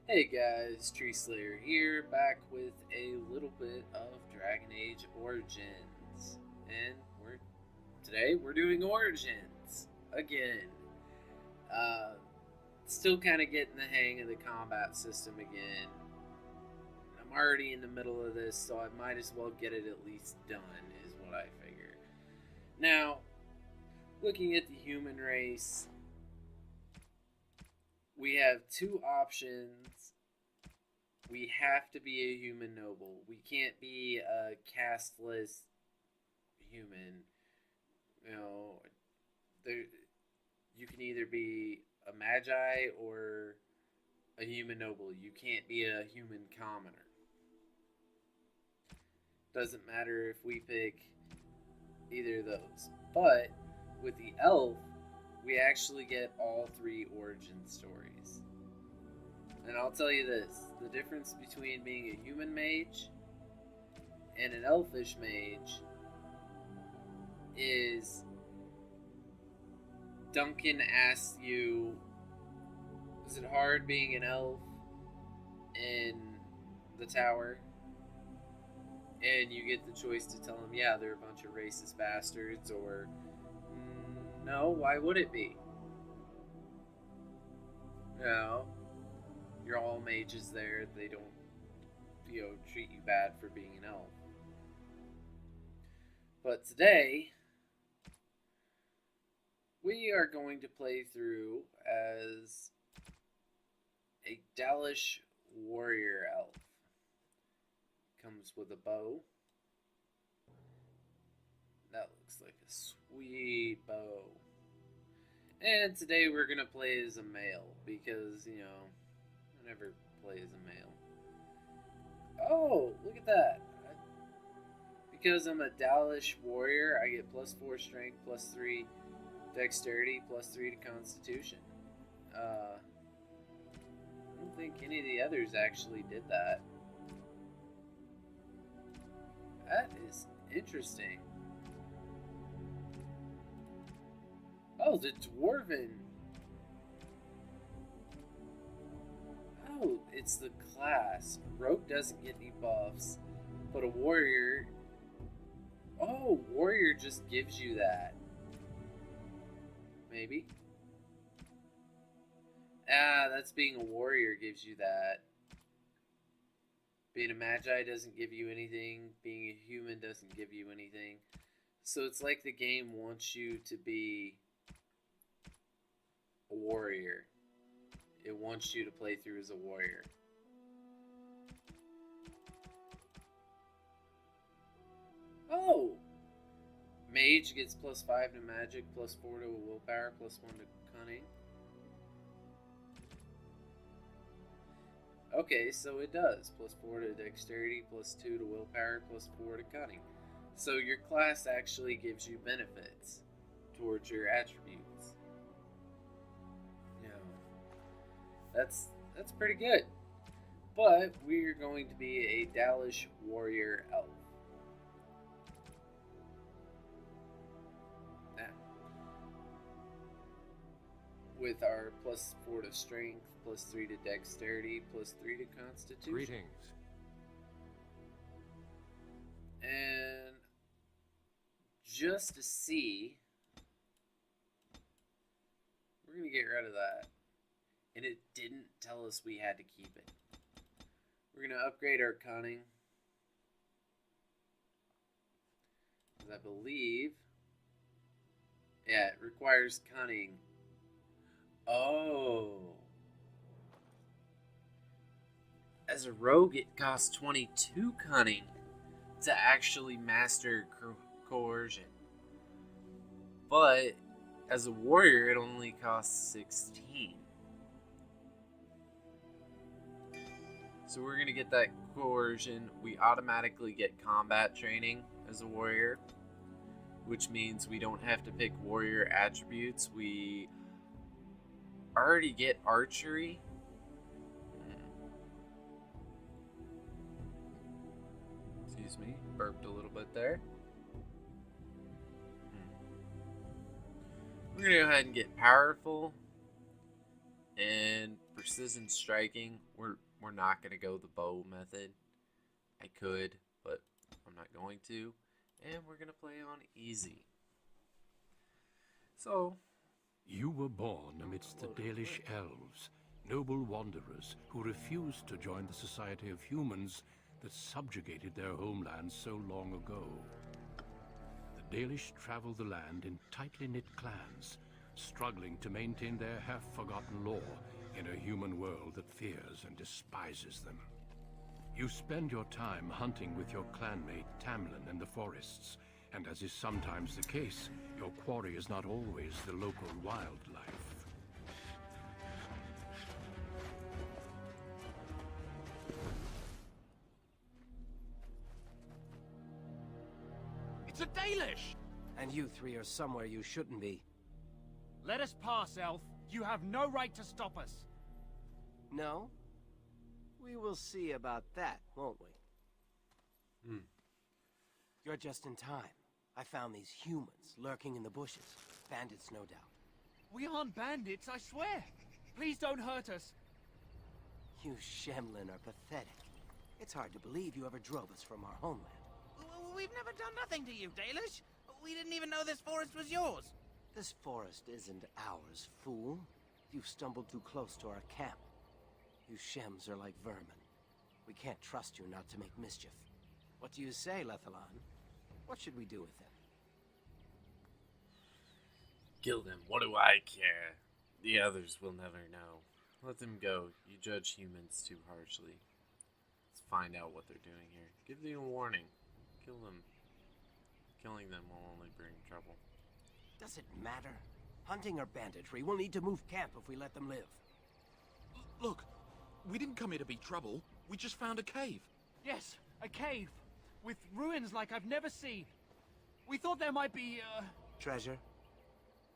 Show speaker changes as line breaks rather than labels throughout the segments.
Hey guys, Tree Slayer here, back with a little bit of Dragon Age Origins. And today we're doing Origins again. Uh Still kinda getting the hang of the combat system again. I'm already in the middle of this, so I might as well get it at least done, is what I figure. Now, looking at the human race, we have two options. We have to be a human noble. We can't be a casteless human. You know, there, you can either be a magi or a human noble. You can't be a human commoner. Doesn't matter if we pick either of those. But with the elf, we actually get all three origin stories. And I'll tell you this, the difference between being a human mage and an elfish mage is Duncan asks you, is it hard being an elf in the tower? And you get the choice to tell him, yeah, they're a bunch of racist bastards, or no, why would it be? No, you're all mages there, they don't, treat you bad for being an elf. But today, we are going to play through as a dalish warrior elf. Comes with a bow. That looks like a sweet bow. And today we're going to play as a male because, I never play as a male. Oh, look at that. Because I'm a dalish warrior, I get +4 strength, +3 dexterity, +3 to constitution. I don't think any of the others actually did that. That is interesting. Oh, the dwarven. Oh, it's the class. Rogue doesn't get any buffs, but a warrior. Oh, warrior just gives you that. Maybe. That's being a warrior gives you that. Being a magi doesn't give you anything. Being a human doesn't give you anything. So it's like the game wants you to be a warrior. It wants you to play through as a warrior. Oh! Mage gets +5 to magic, +4 to willpower, +1 to cunning. Okay, so it does. +4 to dexterity, +2 to willpower, +4 to cunning. So your class actually gives you benefits towards your attributes. That's pretty good. But we're going to be a dalish warrior elf. Now, with our +4 to strength, +3 to dexterity, +3 to constitution.
Greetings.
And just to see, we're going to get rid of that. And it didn't tell us we had to keep it. We're going to upgrade our cunning. Because I believe, yeah, it requires cunning. Oh. As a rogue, it costs 22 cunning to actually master coercion. But as a warrior, it only costs 16. So we're going to get that coercion. We automatically get combat training as a warrior, which means we don't have to pick warrior attributes. We already get archery. Excuse me, burped a little bit there. We're going to go ahead and get powerful and precision striking, we're not gonna go the bow method. I could, but I'm not going to. And we're gonna play on easy. So,
You were born amidst the dalish elves, noble wanderers who refused to join the society of humans that subjugated their homelands so long ago. The dalish travel the land in tightly knit clans, struggling to maintain their half-forgotten lore in a human world that fears and despises them. You spend your time hunting with your clanmate Tamlin in the forests, and as is sometimes the case, your quarry is not always the local wildlife.
It's a dalish!
And you three are somewhere you shouldn't be.
Let us pass, Elf. You have no right to stop us.
No? We will see about that, won't we? You're just in time. I found these humans lurking in the bushes. Bandits, no doubt.
We aren't bandits, I swear. Please don't hurt us.
You Shellnut are pathetic. It's hard to believe you ever drove us from our homeland.
We've never done nothing to you, Dalish. We didn't even know this forest was yours.
This forest isn't ours, fool. You've stumbled too close to our camp. You Shems are like vermin. We can't trust you not to make mischief. What do you say, Lethalon? What should we do with him?
kill them. What do I care? The others will never know. Let them go. You judge humans too harshly. Let's find out what they're doing here. Give them a warning. Kill them. Killing them will only bring trouble.
Does it matter? Hunting or banditry, we'll need to move camp if we let them live.
Look, we didn't come here to be trouble. We just found a cave.
Yes, a cave. With ruins like I've never seen. We thought there might be,
Treasure?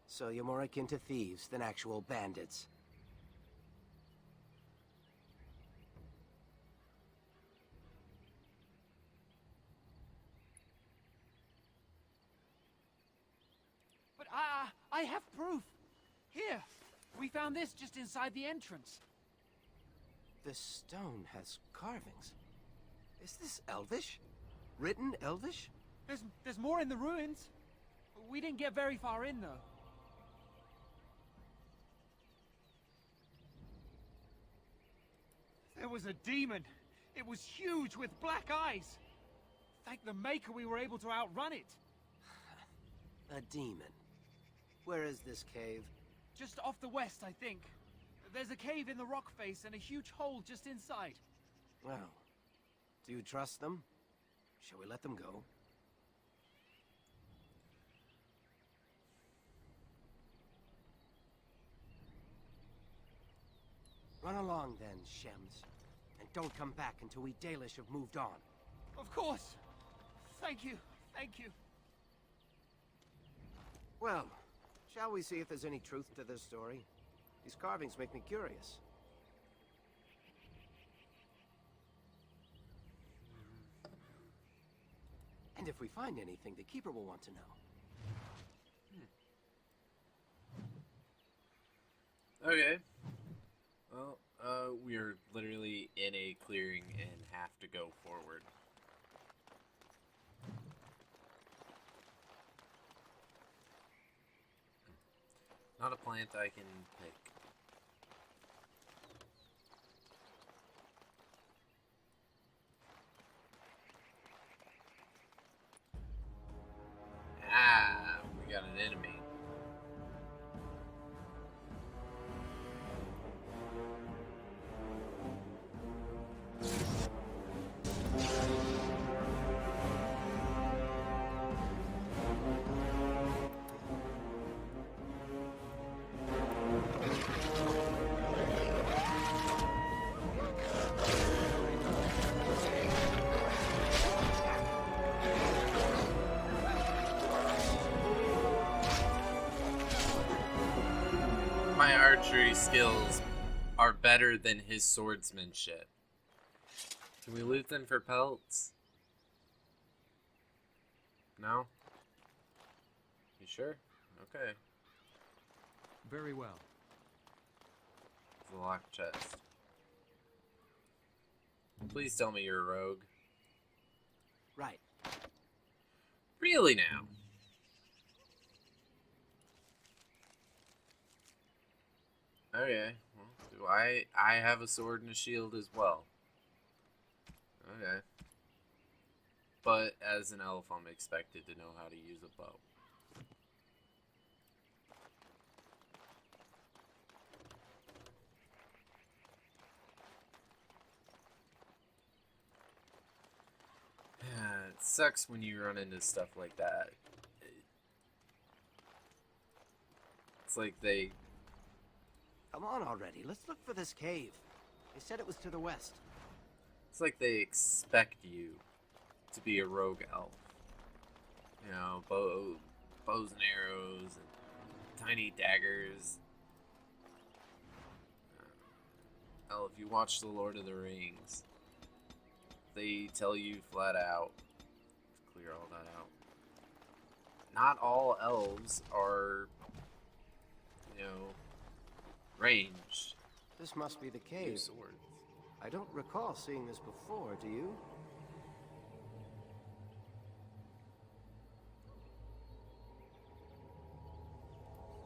So you're more akin to thieves than actual bandits.
But I have proof. Here, we found this just inside the entrance.
This stone has carvings. Is this Elvish? Written Elvish?
There's more in the ruins. We didn't get very far in, though. There was a demon. It was huge with black eyes. Thank the Maker we were able to outrun it.
A demon. Where is this cave?
Just off the west, I think. There's a cave in the rock face and a huge hole just inside.
Well, do you trust them? Shall we let them go? Run along then, Shems. And don't come back until we Dalish have moved on.
Of course. Thank you. Thank you.
Well, shall we see if there's any truth to this story? These carvings make me curious. And if we find anything, the Keeper will want to know.
Okay. Well, we're literally in a clearing and have to go forward. Not a plant I can pick. Ah, we got an enemy. My archery skills are better than his swordsmanship. Can we loot them for pelts? No? You sure? Okay.
Very well.
It's a locked chest. Please tell me you're a rogue.
Right.
Really now? Okay. Well, do I have a sword and a shield as well. Okay. But as an elf, I'm expected to know how to use a bow. It sucks when you run into stuff like that. It's like they...
Come on already. Let's look for this cave. They said it was to the west.
It's like they expect you to be a rogue elf. You know, bows and arrows and tiny daggers. Hell, if you watch The Lord of the Rings, they tell you flat out to clear all that out. Not all elves are, you know, ranged.
This must be the cave.
Use swords.
I don't recall seeing this before, do you?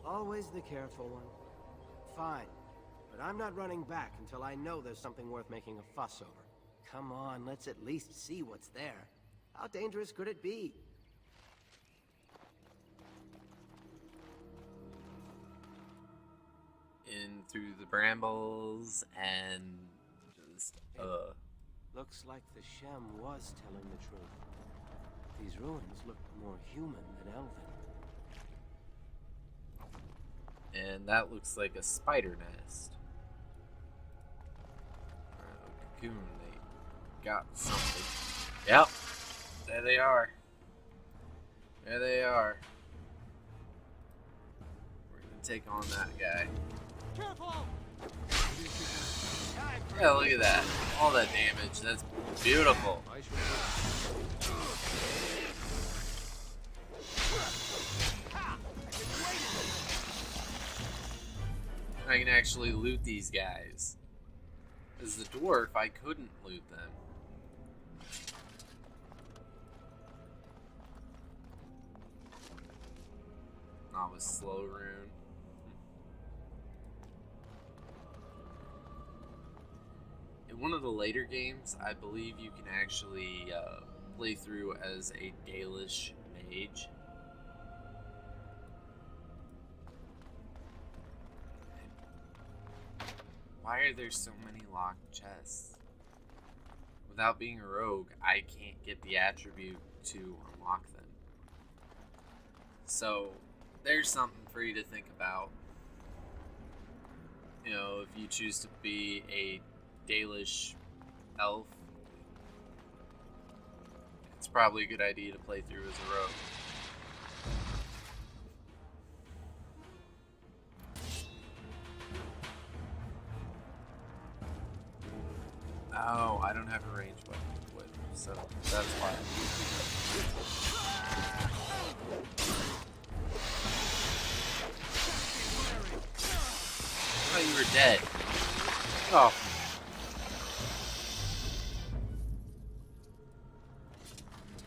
Always the careful one. Fine, but I'm not running back until I know there's something worth making a fuss over. Come on, let's at least see what's there. How dangerous could it be?
In through the brambles and just
Looks like the Shem was telling the truth. These ruins look more human than elven.
and that looks like a spider nest. Or a cocoon. They got something. Yep. There they are. There they are. We're gonna take on that guy.
Careful!
Yeah, look at that. All that damage. That's beautiful. I can actually loot these guys. As the dwarf, I couldn't loot them. Not with slow rune. In one of the later games, I believe you can actually play through as a dalish mage. Why are there so many locked chests? Without being a rogue, I can't get the attribute to unlock them. So, there's something for you to think about. You know, if you choose to be a Dalish elf, it's probably a good idea to play through as a rogue. Oh, I don't have a range weapon to equip, so that's why. Oh, you were dead. Oh.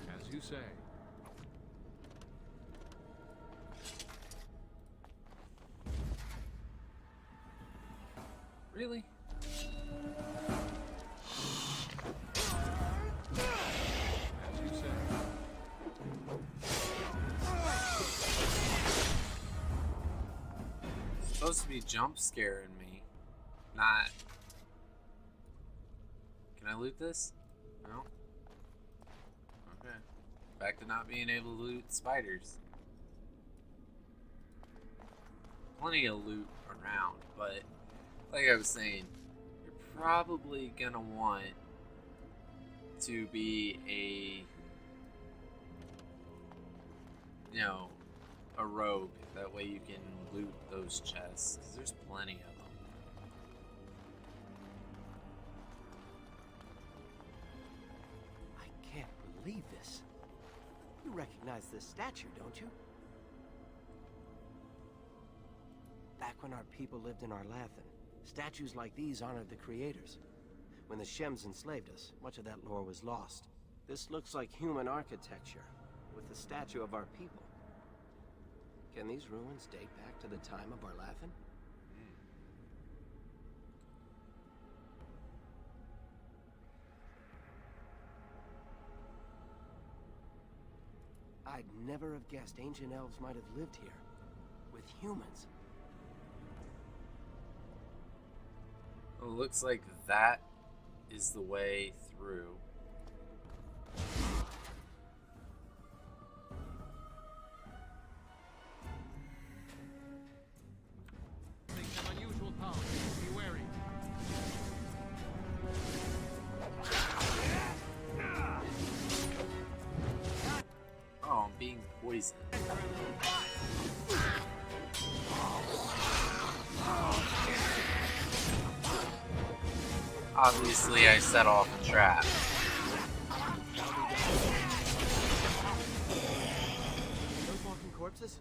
As you say.
Really?
As you say.
It's supposed to be jump scaring me, not. Can I loot this? No? Okay. Back to not being able to loot spiders. Plenty of loot around, but like I was saying, you're probably gonna want to be a rogue. That way you can loot those chests, because there's plenty of them.
I can't believe this. You recognize this statue, don't you? Back when our people lived in Arlathan, Statues like these honored the creators. When the Shems enslaved us, much of that lore was lost. This looks like human architecture, with the statue of our people. Can these ruins date back to the time of Barlathan? I'd never have guessed ancient elves might have lived here, with humans.
Well, it looks like that is the way through.
Some unusual power. Be wary.
Oh, I'm being poisoned. Obviously, I set off a trap.
Those walking corpses?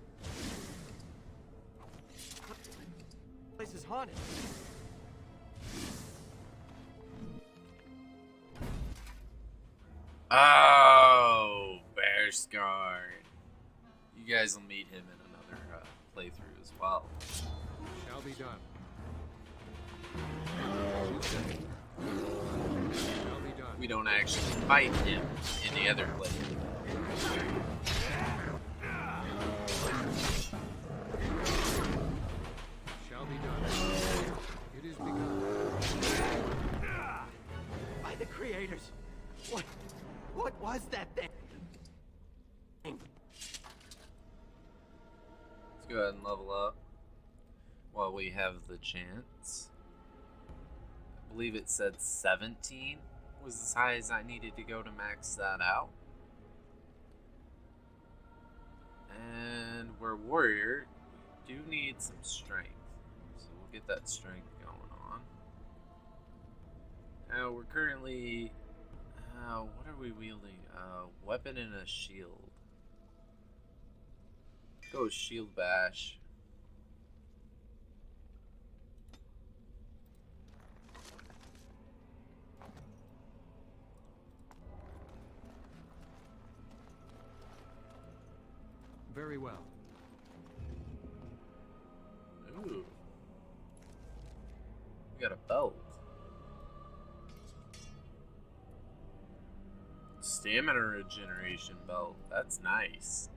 This place is haunted.
Oh, Bear Scarred. You guys will meet him in another playthrough as well.
Shall be done.
We don't actually fight him in the other playthrough.
Shall be done. It is begun.
By the creators! What was that thing?
Let's go ahead and level up while we have the chance. I believe it said 17 was as high as I needed to go to max that out. And we're warrior. We do need some strength. So we'll get that strength going on. Now we're currently... what are we wielding? A weapon and a shield. Go with shield bash.
Very well.
Ooh. We got a belt. Stamina regeneration belt. That's nice.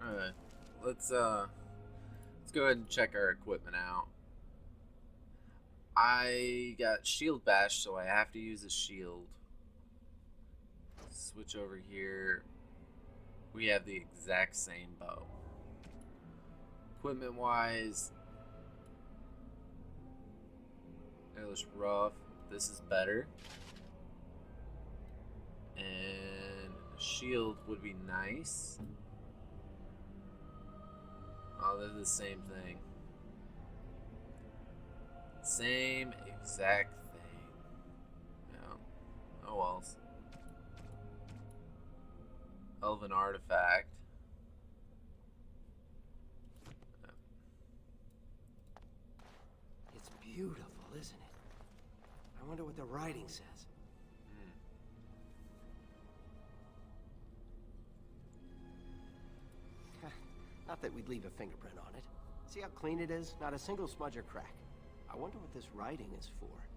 Alright. Let's go ahead and check our equipment out. I got shield bash, so I have to use a shield. Switch over here. We have the exact same bow. Equipment wise, dalish rough. This is better. And a shield would be nice. Oh, they're the same thing. Same exact thing. Yeah. Oh well. Elven artifact.
It's beautiful, isn't it? I wonder what the writing says. Not that we'd leave a fingerprint on it. See how clean it is? Not a single smudge or crack. I wonder what this writing is for.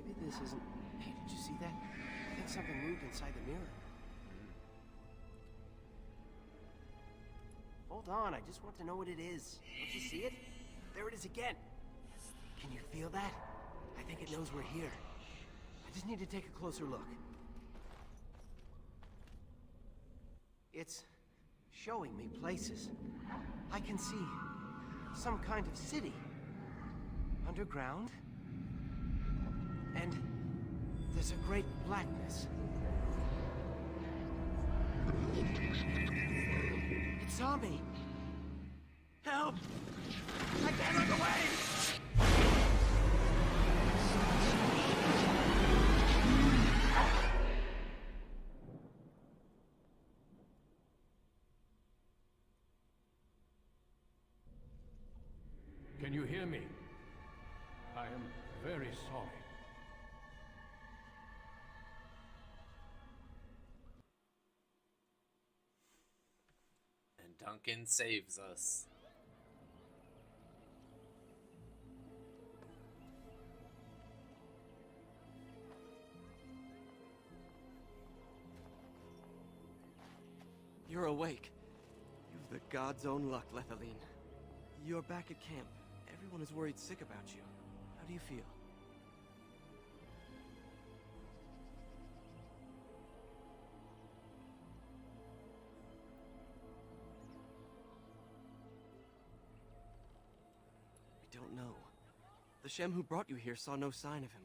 Maybe this isn't... Hey, did you see that? I think something moved inside the mirror. Hold on, I just want to know what it is. Don't you see it? There it is again. Can you feel that? I think it knows we're here. I just need to take a closer look. It's showing me places. I can see some kind of city. Underground. And there's a great blackness. It saw me. Help! I can't look away!
Can you hear me? I am very sorry.
And Duncan saves us.
You're awake. You've the god's own luck, Lethaline. You're back at camp. Everyone is worried sick about you. How do you feel? I don't know. The Shem who brought you here saw no sign of him.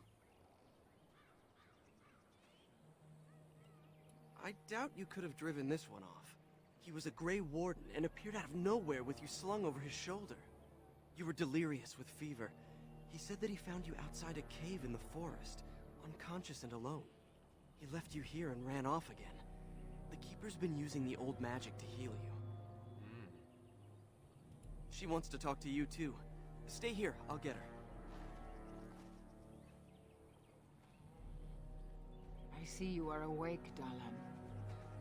I doubt you could have driven this one off. He was a Grey Warden and appeared out of nowhere with you slung over his shoulder. You were delirious with fever. He said that he found you outside a cave in the forest, unconscious and alone. He left you here and ran off again. The Keeper's been using the old magic to heal you. She wants to talk to you too. Stay here, I'll get her.
I see you are awake, Dalan.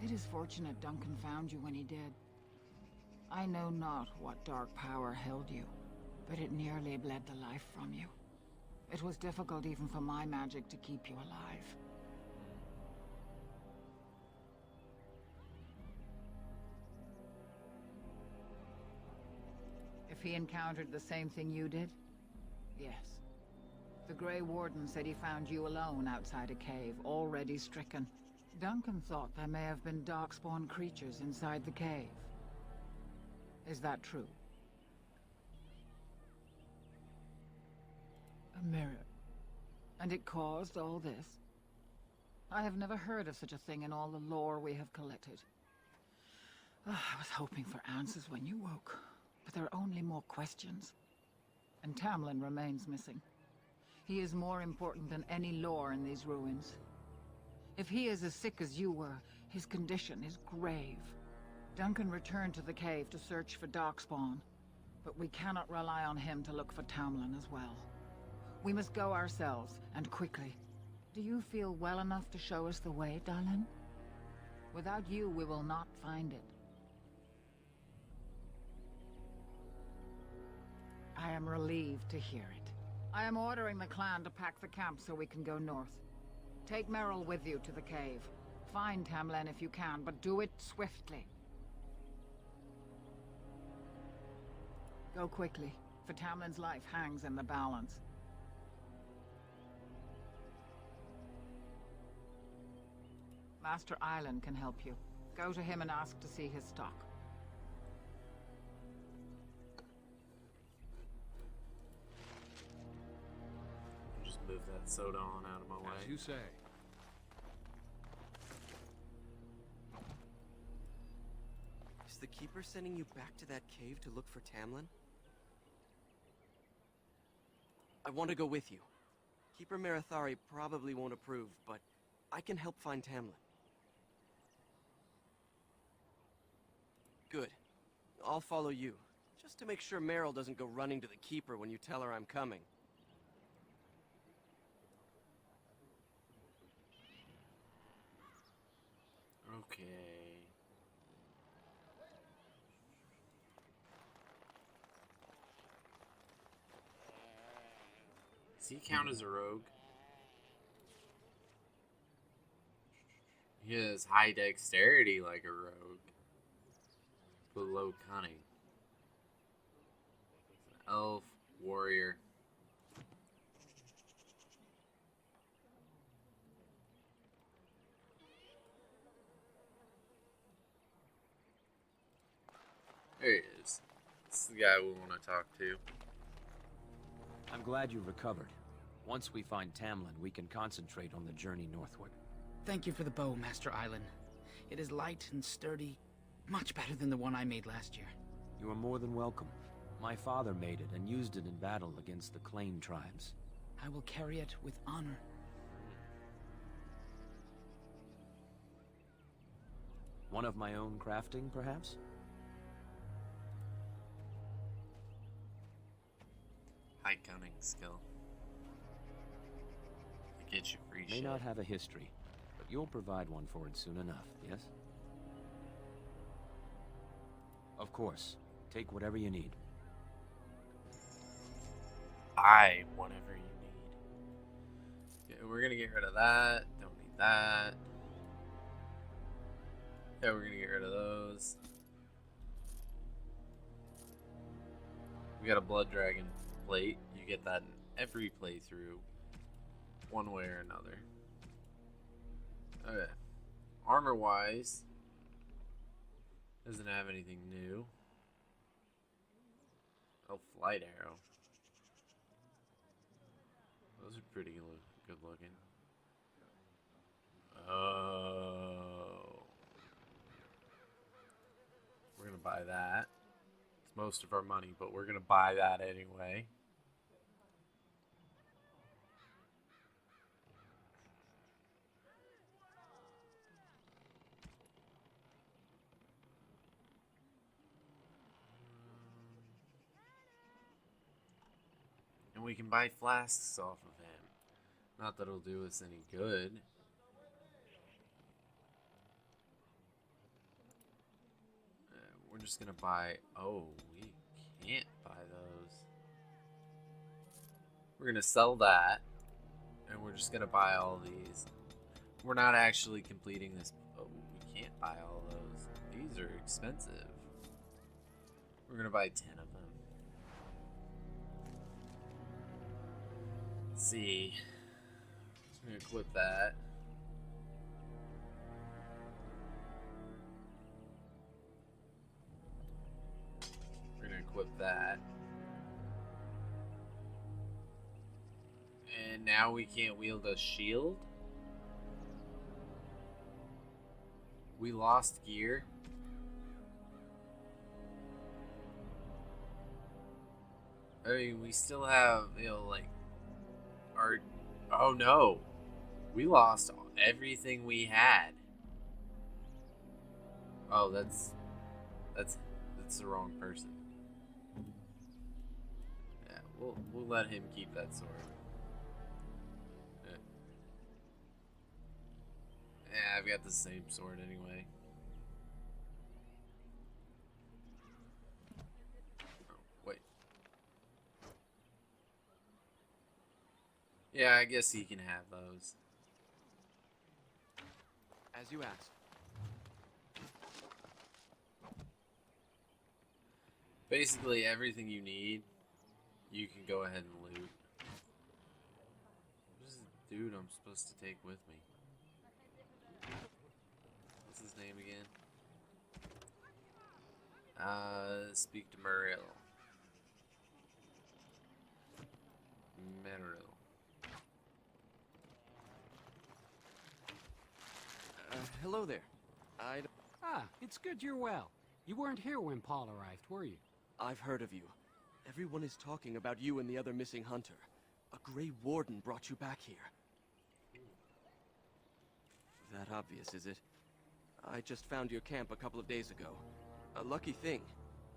It is fortunate Duncan found you when he did. I know not what dark power held you, but it nearly bled the life from you. It was difficult even for my magic to keep you alive. If he encountered the same thing you did? Yes. The Grey Warden said he found you alone outside a cave, already stricken. Duncan thought there may have been darkspawn creatures inside the cave. Is that true? A mirror. And it caused all this? I have never heard of such a thing in all the lore we have collected. I was hoping for answers when you woke, but there are only more questions. And Tamlin remains missing. He is more important than any lore in these ruins. If he is as sick as you were, his condition is grave. Duncan returned to the cave to search for Darkspawn, but we cannot rely on him to look for Tamlin as well. We must go ourselves, and quickly. Do you feel well enough to show us the way, Dalan? Without you, we will not find it. I am relieved to hear it. I am ordering the clan to pack the camp so we can go north. Take Merrill with you to the cave. Find Tamlin if you can, but do it swiftly. Go quickly, for Tamlin's life hangs in the balance. Master Island can help you. Go to him and ask to see his stock.
Just move that soda on out of my way.
As you say.
Is the Keeper sending you back to that cave to look for Tamlin? I want to go with you. Keeper Marathari probably won't approve, but I can help find Tamlin. Good. I'll follow you, just to make sure Meryl doesn't go running to the Keeper when you tell her I'm coming.
Okay. Does he count as a rogue? He has high dexterity like a rogue, but low cunning. Elf, warrior. There he is. This is the guy we want to talk to.
I'm glad you recovered. Once we find Tamlin, we can concentrate on the journey northward.
Thank you for the bow, Master Island. It is light and sturdy, much better than the one I made last year.
You are more than welcome. My father made it and used it in battle against the Claim tribes.
I will carry it with honor.
One of my own crafting, perhaps?
high cunning skill. It gets you free
May
shit.
not have a history, but you'll provide one for it soon enough, yes? Of course. Take whatever you need.
Buy whatever you need. Yeah, we're gonna get rid of that. Don't need that. Yeah, we're gonna get rid of those. We got a blood dragon plate. You get that in every playthrough, one way or another. Okay. Armor wise, doesn't have anything new. Oh, flight arrow. Those are pretty good looking. Oh. We're gonna buy that. It's most of our money, but we're gonna buy that anyway. And we can buy flasks off of him. Not that it'll do us any good. We're just gonna buy... Oh, we can't buy those. We're gonna sell that. And we're just gonna buy all these. We're not actually completing this... Oh, we can't buy all those. These are expensive. We're gonna buy 10 of them. Let's see. I'm gonna equip that. We're gonna equip that. And now we can't wield a shield? We lost gear? I mean, we still have, you know, like, our... Oh no! We lost everything we had. Oh, that's the wrong person. Yeah, we'll let him keep that sword. Yeah, I've got the same sword anyway. Oh, wait. Yeah, I guess he can have those.
As you asked.
Basically, everything you need, you can go ahead and loot. Who's this dude I'm supposed to take with me? What's his name again? Speak to Muriel. Muriel.
Hello there.
Ah, it's good you're well. You weren't here when Paul arrived, were you?
I've heard of you. Everyone is talking about you and the other missing hunter. A Grey Warden brought you back here. That obvious, is it? I just found your camp a couple of days ago. A lucky thing.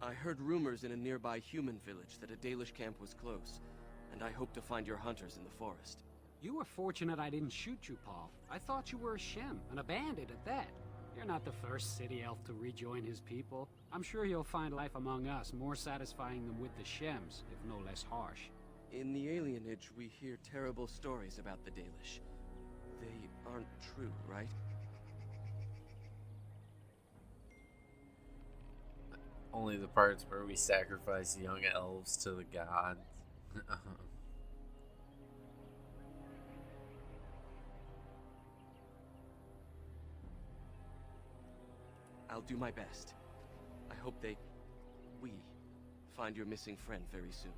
I heard rumors in a nearby human village that a dalish camp was close, and I hope to find your hunters in the forest.
You were fortunate I didn't shoot you, Paul. I thought you were a Shem, and a bandit at that. You're not the first city elf to rejoin his people. I'm sure you'll find life among us more satisfying than with the Shems, if no less harsh.
In the alienage, we hear terrible stories about the dalish. They aren't true, right?
Only the parts where we sacrifice young elves to the gods.
I'll do my best. I hope we find your missing friend very soon.